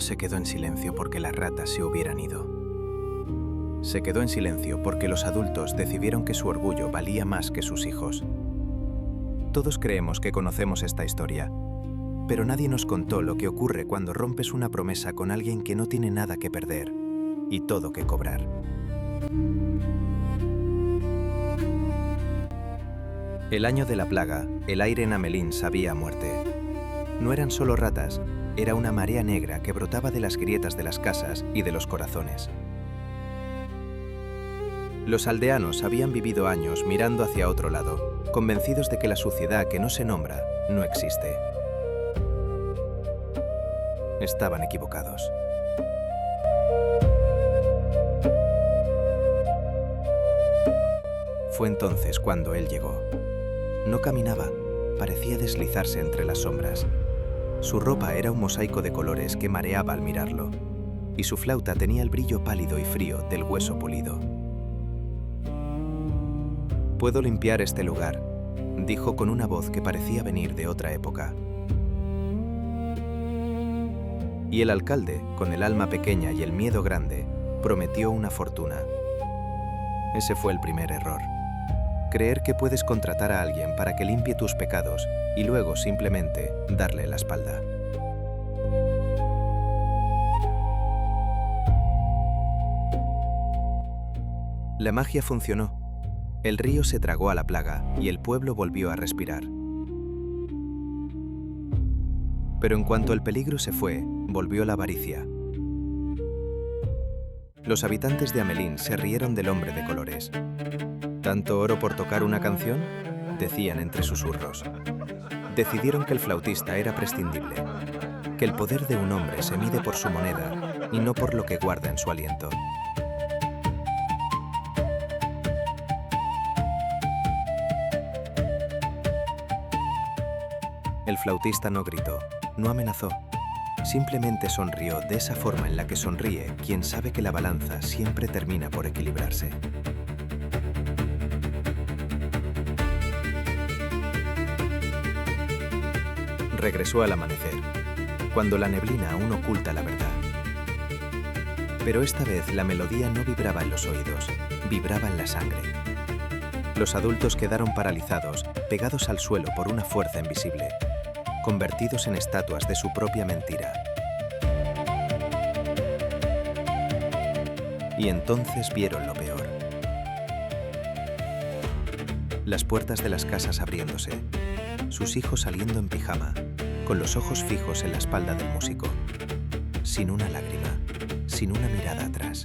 se quedó en silencio porque las ratas se hubieran ido. Se quedó en silencio porque los adultos decidieron que su orgullo valía más que sus hijos. Todos creemos que conocemos esta historia, pero nadie nos contó lo que ocurre cuando rompes una promesa con alguien que no tiene nada que perder y todo que cobrar. El año de la plaga, el aire en Amelín sabía a muerte. No eran solo ratas, era una marea negra que brotaba de las grietas de las casas y de los corazones. Los aldeanos habían vivido años mirando hacia otro lado, convencidos de que la suciedad que no se nombra no existe. Estaban equivocados. Fue entonces cuando él llegó. No caminaba, parecía deslizarse entre las sombras. Su ropa era un mosaico de colores que mareaba al mirarlo, y su flauta tenía el brillo pálido y frío del hueso pulido. «Puedo limpiar este lugar», dijo con una voz que parecía venir de otra época. Y el alcalde, con el alma pequeña y el miedo grande, prometió una fortuna. Ese fue el primer error. Creer que puedes contratar a alguien para que limpie tus pecados y luego simplemente darle la espalda. La magia funcionó. El río se tragó a la plaga y el pueblo volvió a respirar. Pero en cuanto el peligro se fue, volvió la avaricia. Los habitantes de Amelín se rieron del hombre de colores. ¿Tanto oro por tocar una canción?, decían entre susurros. Decidieron que el flautista era prescindible, que el poder de un hombre se mide por su moneda y no por lo que guarda en su aliento. El flautista no gritó, no amenazó, simplemente sonrió de esa forma en la que sonríe quien sabe que la balanza siempre termina por equilibrarse. Regresó al amanecer, cuando la neblina aún oculta la verdad. Pero esta vez la melodía no vibraba en los oídos, vibraba en la sangre. Los adultos quedaron paralizados, pegados al suelo por una fuerza invisible, convertidos en estatuas de su propia mentira. Y entonces vieron lo peor. Las puertas de las casas abriéndose, sus hijos saliendo en pijama, con los ojos fijos en la espalda del músico, sin una lágrima, sin una mirada atrás.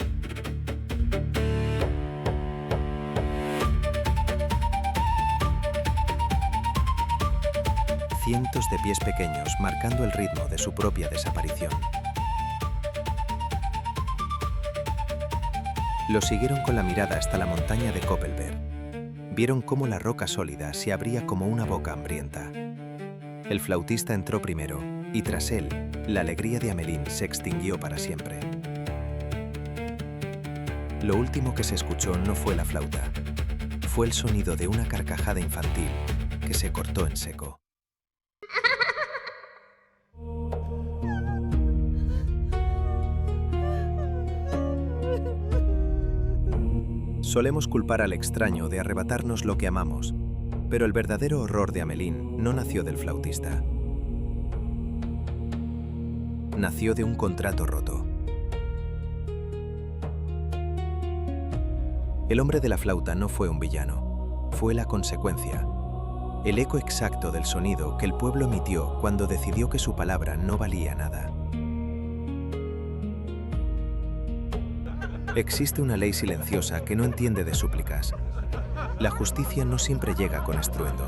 Cientos de pies pequeños marcando el ritmo de su propia desaparición. Los siguieron con la mirada hasta la montaña de Koppelberg. Vieron cómo la roca sólida se abría como una boca hambrienta. El flautista entró primero, y tras él, la alegría de Amelín se extinguió para siempre. Lo último que se escuchó no fue la flauta, fue el sonido de una carcajada infantil que se cortó en seco. Solemos culpar al extraño de arrebatarnos lo que amamos, pero el verdadero horror de Amelín no nació del flautista. Nació de un contrato roto. El hombre de la flauta no fue un villano, fue la consecuencia, el eco exacto del sonido que el pueblo emitió cuando decidió que su palabra no valía nada. Existe una ley silenciosa que no entiende de súplicas. La justicia no siempre llega con estruendo.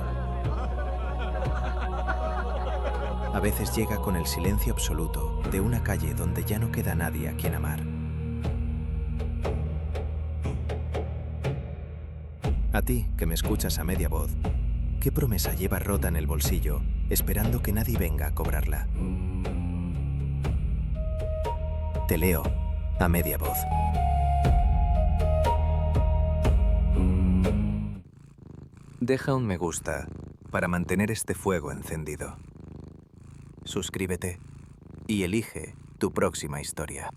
A veces llega con el silencio absoluto de una calle donde ya no queda nadie a quien amar. A ti, que me escuchas a media voz, ¿qué promesa llevas rota en el bolsillo, esperando que nadie venga a cobrarla? Te leo a media voz. Deja un me gusta para mantener este fuego encendido. Suscríbete y elige tu próxima historia.